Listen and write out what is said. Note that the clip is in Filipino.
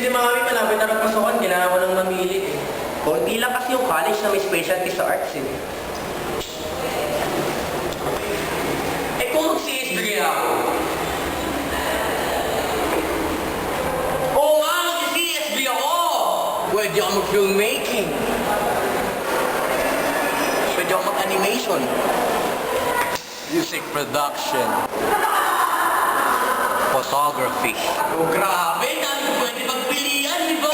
Actually, mami, malapit na nagpasukan. Kailangan ko nang mamili eh. Konti lang kasi yung college na may specialty sa arts eh. Eh kung mag-CS degree ako? Oo nga, mag-CS degree ako! Pwede ako mag-filmmaking. Pwede ako mag-animation. Music production. Photography. Oh, grabe! Dami ko pwede magpilian, di ba?